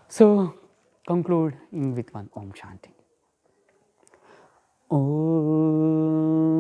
So, conclude with one Om Shanti. Om